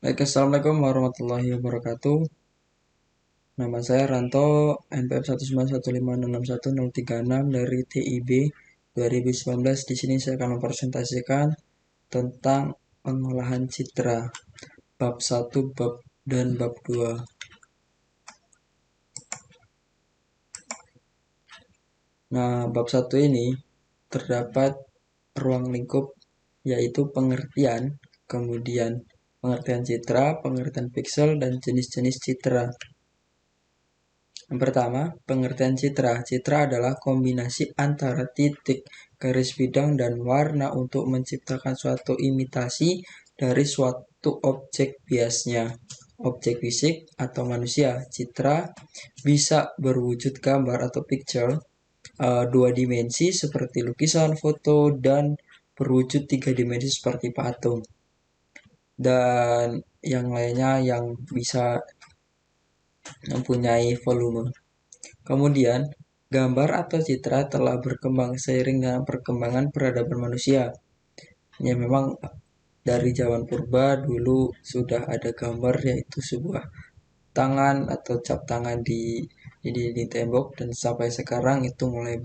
Baik, Assalamualaikum warahmatullahi wabarakatuh. Nama saya Ranto, NPM 191566136 dari TIB 2019. Di sini saya akan mempresentasikan tentang pengolahan citra, bab 1, bab dan bab 2. Nah, bab 1 ini terdapat ruang lingkup, yaitu pengertian, kemudian pengertian citra, pengertian piksel, dan jenis-jenis citra. Yang pertama, pengertian citra. Citra adalah kombinasi antara titik, garis bidang, dan warna untuk menciptakan suatu imitasi dari suatu objek, biasnya objek fisik atau manusia. Citra bisa berwujud gambar atau picture, dua dimensi seperti lukisan, foto, dan berwujud tiga dimensi seperti patung. Dan yang lainnya yang bisa mempunyai volume. Kemudian, gambar atau citra telah berkembang seiring dengan perkembangan peradaban manusia. Ya, memang dari zaman purba dulu sudah ada gambar, yaitu sebuah tangan atau cap tangan di tembok, dan sampai sekarang itu mulai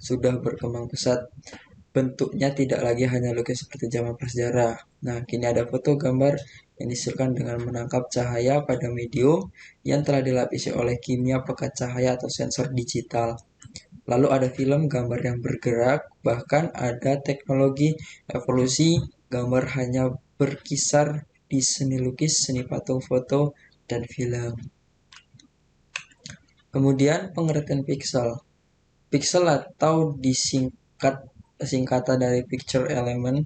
sudah berkembang pesat. Bentuknya tidak lagi hanya lukis seperti zaman prasejarah. Nah, kini ada foto gambar yang dihasilkan dengan menangkap cahaya pada medium yang telah dilapisi oleh kimia pekat cahaya atau sensor digital. Lalu ada film gambar yang bergerak, bahkan ada teknologi evolusi gambar hanya berkisar di seni lukis, seni patung, foto, dan film. Kemudian pengertian piksel. Piksel atau singkatan dari picture element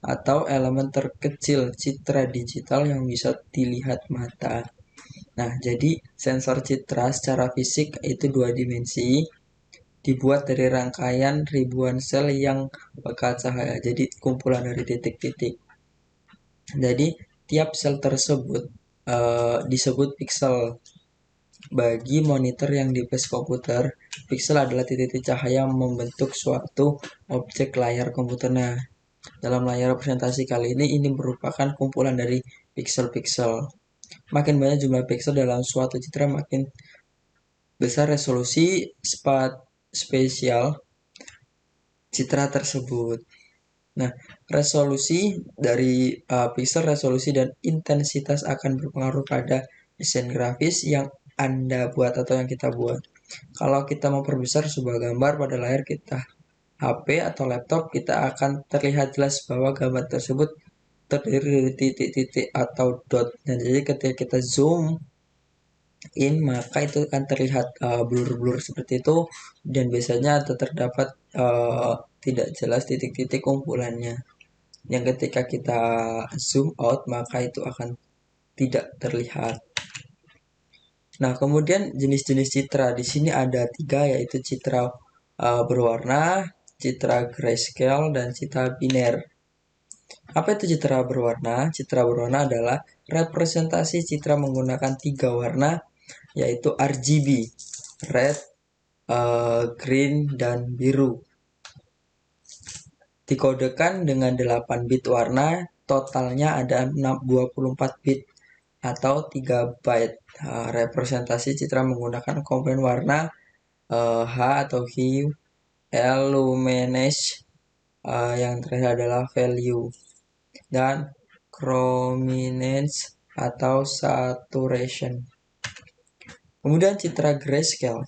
atau elemen terkecil citra digital yang bisa dilihat mata. Nah, jadi sensor citra secara fisik itu dua dimensi, dibuat dari rangkaian ribuan sel yang pekat cahaya. Jadi kumpulan dari titik-titik. Jadi tiap sel tersebut disebut piksel. Bagi monitor yang di base komputer, piksel adalah titik-titik cahaya yang membentuk suatu objek layar komputer. Nah, dalam layar representasi kali ini merupakan kumpulan dari piksel-piksel. Makin banyak jumlah piksel dalam suatu citra, makin besar resolusi spesial citra tersebut. Nah, resolusi dari piksel, resolusi dan intensitas akan berpengaruh pada desain grafis yang Anda buat atau yang kita buat. Kalau kita memperbesar sebuah gambar pada layar kita, HP atau laptop, kita akan terlihat jelas bahwa gambar tersebut terdiri dari titik-titik atau dot. Dan jadi ketika kita zoom in, maka itu akan terlihat blur-blur seperti itu, dan biasanya terdapat tidak jelas titik-titik kumpulannya. Yang ketika kita zoom out, maka itu akan tidak terlihat. Nah, kemudian jenis-jenis citra di sini ada 3, yaitu citra berwarna, citra grayscale, dan citra biner. Apa itu citra berwarna? Citra berwarna adalah representasi citra menggunakan 3 warna, yaitu RGB, red, green, dan biru. Dikodekan dengan 8 bit warna, totalnya ada 24 bit atau 3 byte. Representasi citra menggunakan komponen warna H atau hue, L luminance, yang terakhir adalah value, dan chrominance atau saturation. Kemudian citra grayscale.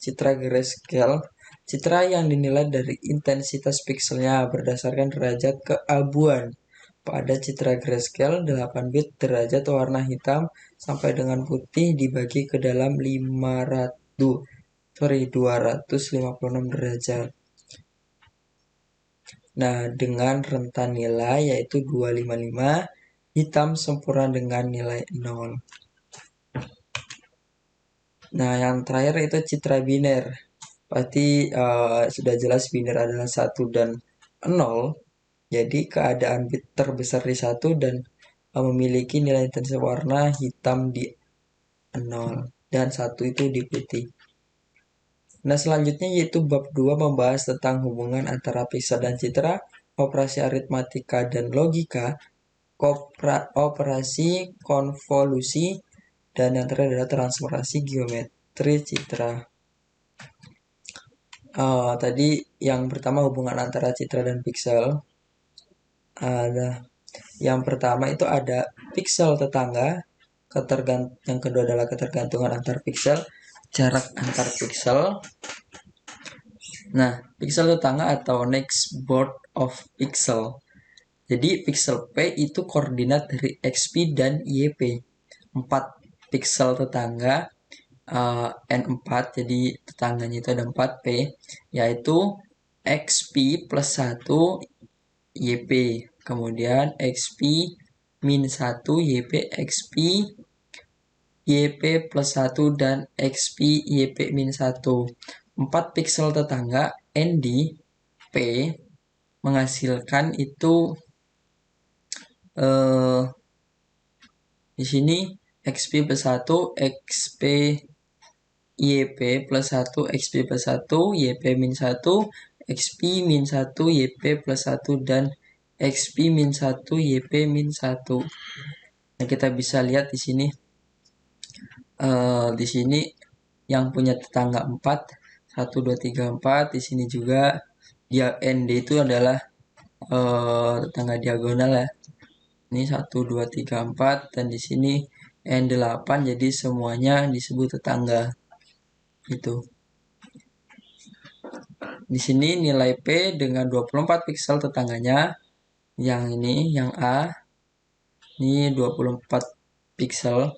Citra yang dinilai dari intensitas pikselnya berdasarkan derajat keabuan. Pada citra grayscale, 8 bit derajat warna hitam sampai dengan putih dibagi ke dalam 256 derajat. Nah, dengan rentan nilai yaitu 255, hitam sempurna dengan nilai 0. Nah, yang terakhir itu citra biner. Pasti sudah jelas biner adalah 1 dan 0. Jadi keadaan bit terbesar di 1 dan memiliki nilai intensitas warna hitam di 0 dan 1 itu di putih. Nah, selanjutnya yaitu bab 2 membahas tentang hubungan antara piksel dan citra, operasi aritmatika dan logika, operasi konvolusi, dan yang terakhir adalah transformasi geometri citra. Tadi yang pertama hubungan antara citra dan piksel. Yang pertama itu ada piksel tetangga, yang kedua adalah ketergantungan antar piksel, jarak antar piksel. Nah, piksel tetangga atau next board of pixel. Jadi piksel P itu koordinat dari XP dan YP. 4 piksel tetangga N4, jadi tetangganya itu ada 4 P, yaitu XP plus 1 YP. Kemudian XP min 1 YP, XP YP plus 1 dan XP YP min 1. 4 piksel tetangga N di P menghasilkan itu di sini XP plus 1, XP YP plus 1, XP plus 1, YP min 1, XP min 1, YP plus 1, dan XP min 1, YP min 1. Nah, kita bisa lihat di sini. Di sini yang punya tetangga 4, 1, 2, 3, 4. Di sini juga dia ND itu adalah tetangga diagonal ya. Ini 1, 2, 3, 4, dan di sini N8, jadi semuanya disebut tetangga. Itu. Di sini nilai P dengan 24 piksel tetangganya. Yang ini, yang A, ini 24 piksel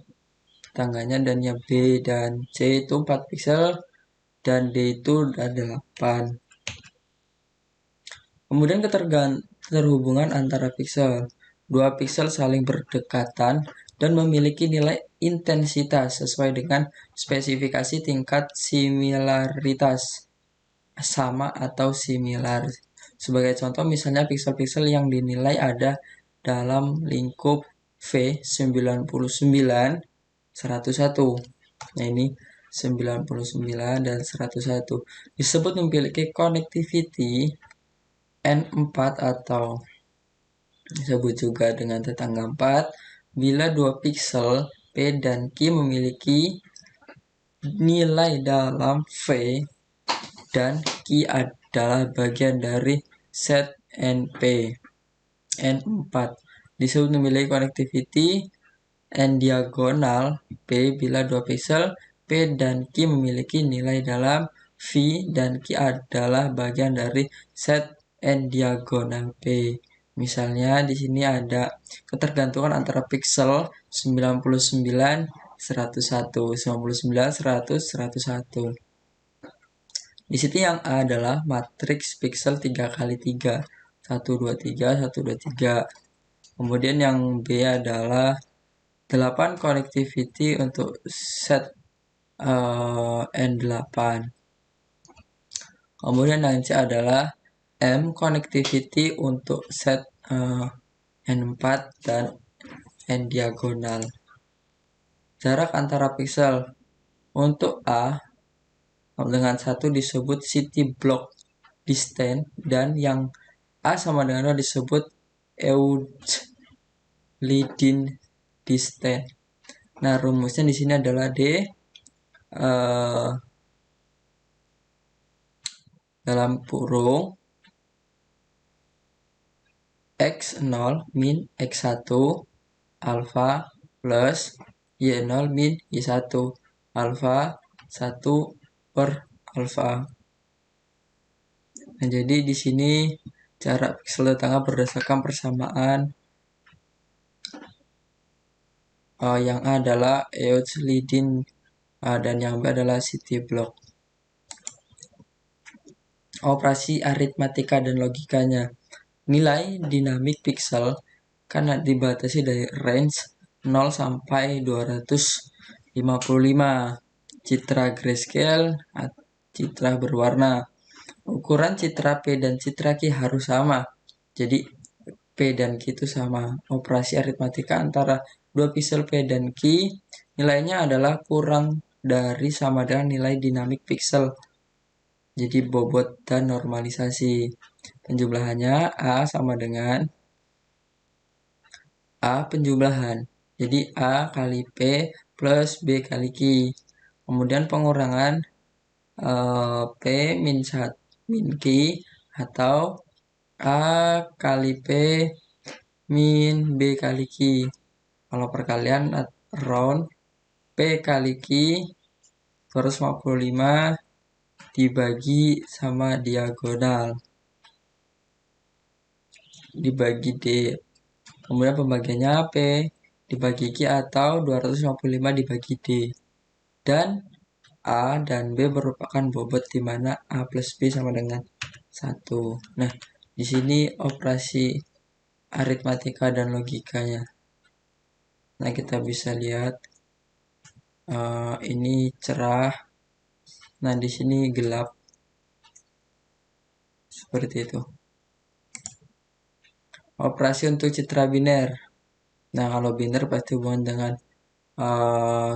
tetangganya, dan yang B dan C itu 4 piksel, dan D itu ada 8. Kemudian keterhubungan antara piksel. 2 piksel saling berdekatan dan memiliki nilai intensitas sesuai dengan spesifikasi tingkat similaritas sama atau similar. Sebagai contoh misalnya piksel-piksel yang dinilai ada dalam lingkup V99 101. Nah, ini 99 dan 101 disebut memiliki connectivity N4 atau disebut juga dengan tetangga 4 bila 2 piksel P dan Q memiliki nilai dalam V dan Q adalah bagian dari set NP. N4 disebut memiliki connectivity N diagonal P bila 2 piksel P dan Q memiliki nilai dalam V dan Q adalah bagian dari set N diagonal P. Misalnya di sini ada ketergantungan antara piksel 99 101, 99 100 101. Di sini yang A adalah matriks piksel 3x3, 1 2 3 1 2 3. Kemudian yang B adalah 8 connectivity untuk set N8. Kemudian yang C adalah M connectivity untuk set N4 dan N diagonal. Jarak antara piksel untuk A dengan 1 disebut city block distance, dan yang A sama dengan 2 disebut Euclidean distance. Nah, rumusnya di sini adalah D dalam kurung X0 min X1 alfa plus Y0 min Y1 alfa 1 per alfa. Nah, jadi di sini jarak piksel tetangga berdasarkan persamaan yang A adalah Euclidean dan yang B adalah city block. Operasi aritmatika dan logikanya. Nilai dinamik piksel karena dibatasi dari range 0 sampai 255. Citra grayscale, citra berwarna. Ukuran citra P dan citra Q harus sama. Jadi P dan Q itu sama. Operasi aritmatika antara 2 piksel P dan Q nilainya adalah kurang dari sama dengan nilai dinamik piksel. Jadi bobot dan normalisasi. Penjumlahannya A sama dengan A penjumlahan. Jadi A kali P plus B kali Q. Kemudian pengurangan P min 1 min Q atau A kali P min B kali Q. Kalau perkalian round P kali Q 255 dibagi sama diagonal dibagi D. Kemudian pembagiannya P dibagi Q atau 255 dibagi D. Dan A dan B merupakan bobot di mana A plus B sama dengan 1. Nah, di sini operasi aritmatika dan logikanya. Nah, kita bisa lihat ini cerah. Nah, di sini gelap. Seperti itu. Operasi untuk citra biner. Nah, kalau biner pasti hubungan dengan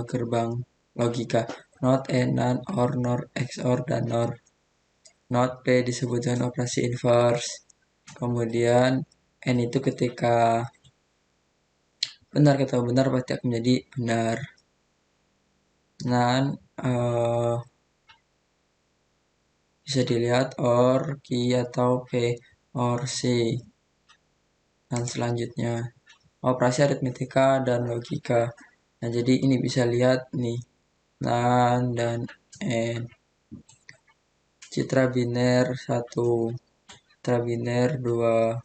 gerbang logika. Not, and, non, or, nor, XOR, dan NOR. Not P disebut dengan operasi inverse. Kemudian N itu ketika benar atau benar pasti akan menjadi benar. Non bisa dilihat OR, Q atau P, OR C. Dan selanjutnya operasi aritmetika dan logika. Nah, jadi ini bisa lihat nih non dan N. Citra biner 1, citra biner 2.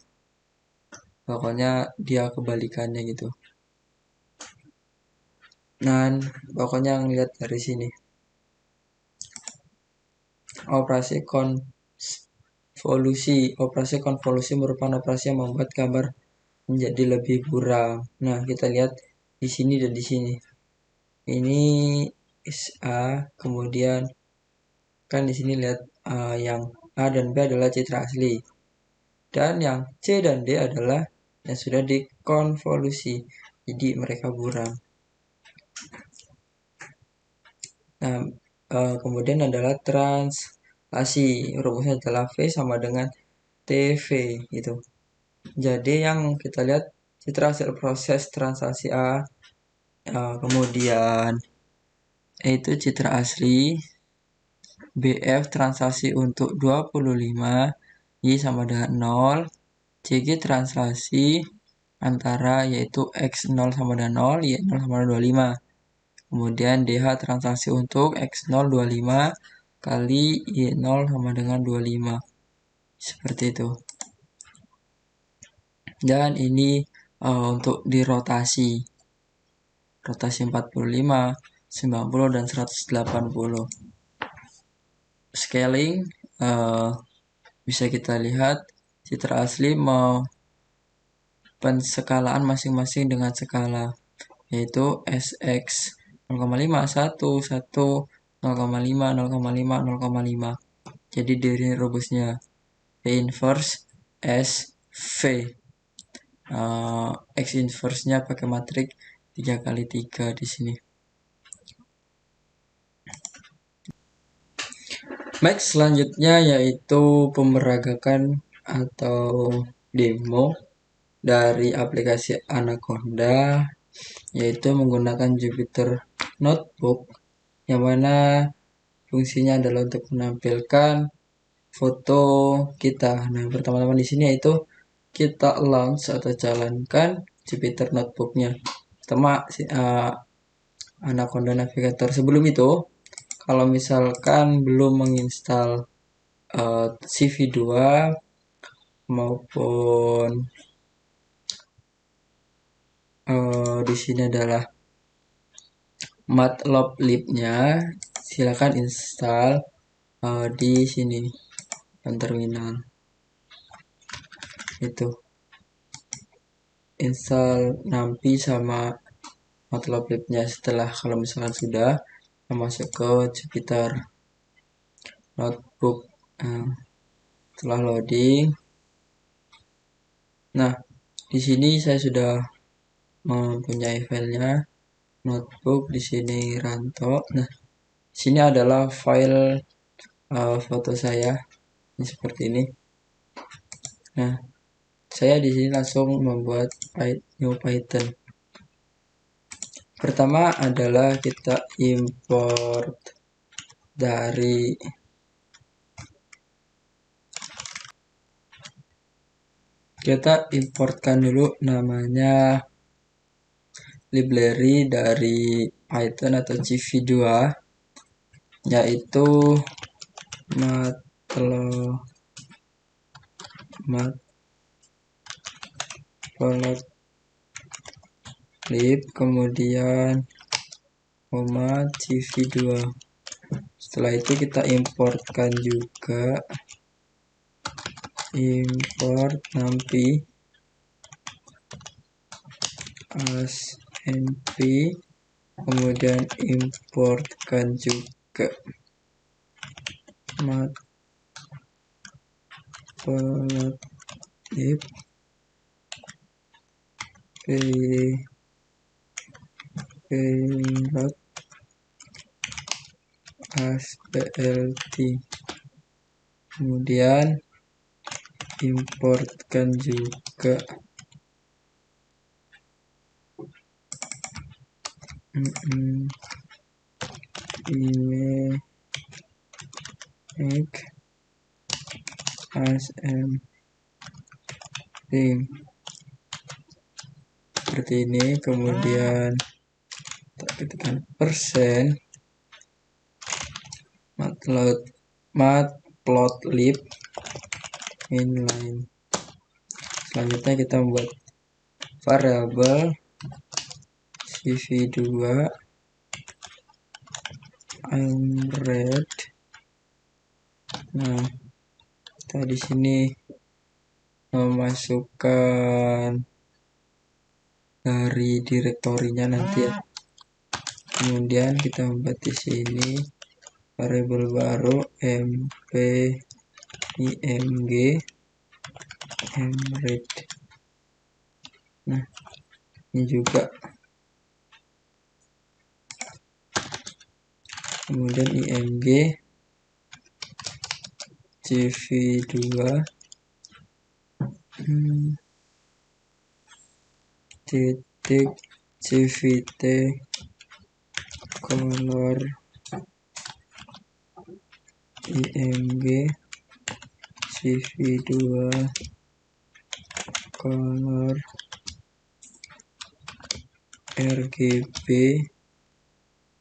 Pokoknya dia kebalikannya gitu. Nah, pokoknya ngeliat dari sini. Operasi konvolusi. Operasi konvolusi merupakan operasi yang membuat gambar menjadi lebih buram. Nah, kita lihat di sini dan di sini. Ini A, kemudian kan di sini lihat yang A dan B adalah citra asli. Dan yang C dan D adalah yang sudah dikonvolusi. Jadi mereka buram. Nah, kemudian adalah translasi. Rumusnya adalah V sama dengan TV gitu. Jadi yang kita lihat citra hasil proses translasi A, kemudian itu citra asli, BF translasi untuk 25, Y sama dengan 0, CG translasi antara yaitu X0 sama dengan 0, Y0 sama dengan 25. Kemudian DH transaksi untuk X0 25 kali Y0 sama dengan 25. Seperti itu. Dan ini untuk dirotasi. Rotasi 45, 90, dan 180. Scaling bisa kita lihat citra asli mau penskalaan masing-masing dengan skala yaitu SX 0,5, 1, 1, 0,5, 0,5, 0,5. Jadi dari rumusnya V inverse S V. X inverse-nya pakai matrik 3 kali 3 di sini. Next selanjutnya yaitu pemeragakan atau demo dari aplikasi Anaconda, yaitu menggunakan Jupyter Notebook yang mana fungsinya adalah untuk menampilkan foto kita. Nah, pertama-tama di sini yaitu kita launch atau jalankan Jupyter Notebook-nya. Pertama Anaconda Navigator. Sebelum itu, kalau misalkan belum menginstal CV2 maupun di sini adalah Matplotlib-nya, silakan install di sini dan terminal. Itu install NumPy sama Matplotlib-nya. Setelah kalau misalkan sudah masuk ke Jupyter Notebook. Setelah loading, nah di sini saya sudah mempunyai filenya notebook, di sini Ranto. Nah, di sini adalah file foto saya ini seperti ini. Nah, saya di sini langsung membuat new Python. Pertama adalah kita import dari importkan dulu namanya library dari Python atau CV2, yaitu matplotlib, kemudian CV2. Setelah itu kita importkan juga import numpy as np, kemudian importkan juga matplotlib payload as plt, kemudian importkan juga image as thing seperti ini. Kemudian kita ketikkan matplotlib inline. Selanjutnya kita membuat variabel CV2 read. Nah, kita di sini memasukkan dari direktorinya nanti ya. Kemudian kita membuat di sini variabel baru mp img mread. Nah, ini juga. Kemudian img CV2 titik cvt color img CV2 color RGB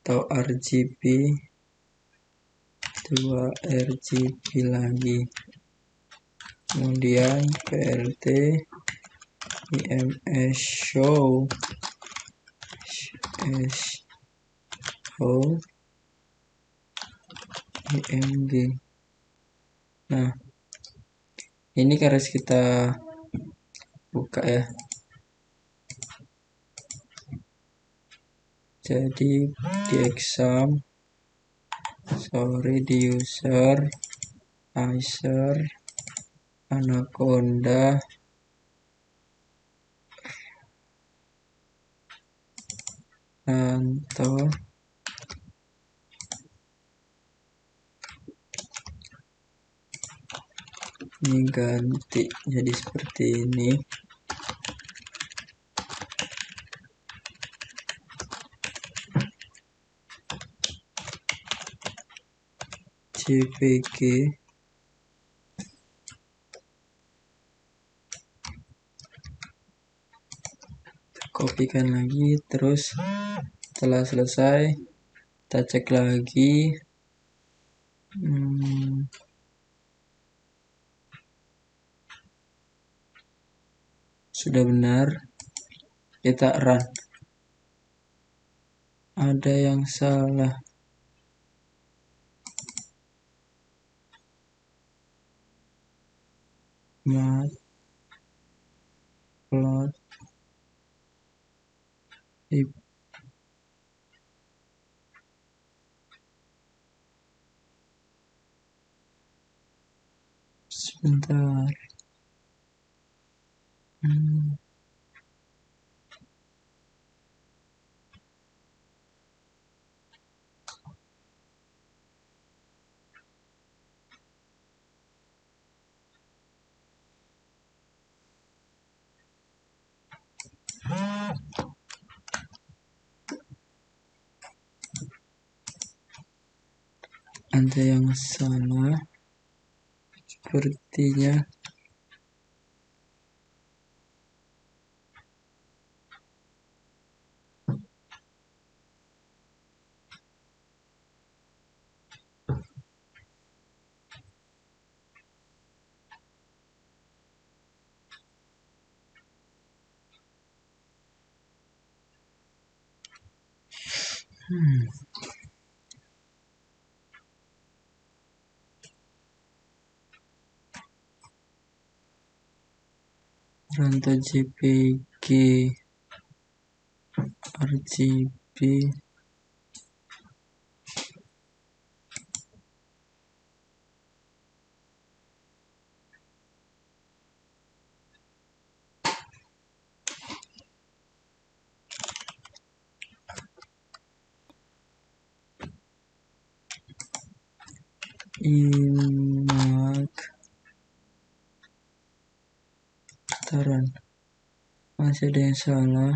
atau RGB 2 RGB lagi. Kemudian plt ims show img. Nah, ini harus kita buka ya. Jadi di exam, di user, Acer, Anaconda, Ranto, ini ganti jadi seperti ini. JPG kopikan lagi, terus setelah selesai kita cek lagi. Sudah benar, kita run. Ada yang salah. Matplotlib sebentar. Anda yang salah. Sepertinya rantau JPG RGB imak taran. Masih ada yang salah.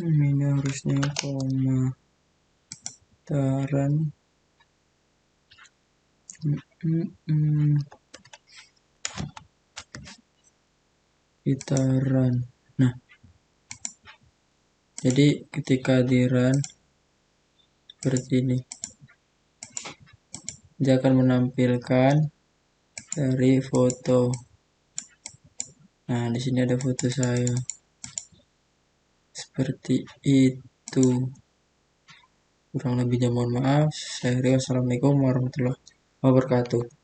Ini harusnya koma taran. Itaran. Nah, jadi ketika di run seperti ini, dia akan menampilkan dari foto. Nah, di sini ada foto saya. Seperti itu. Kurang lebihnya mohon maaf. Saya Rio. Assalamualaikum warahmatullahi wabarakatuh.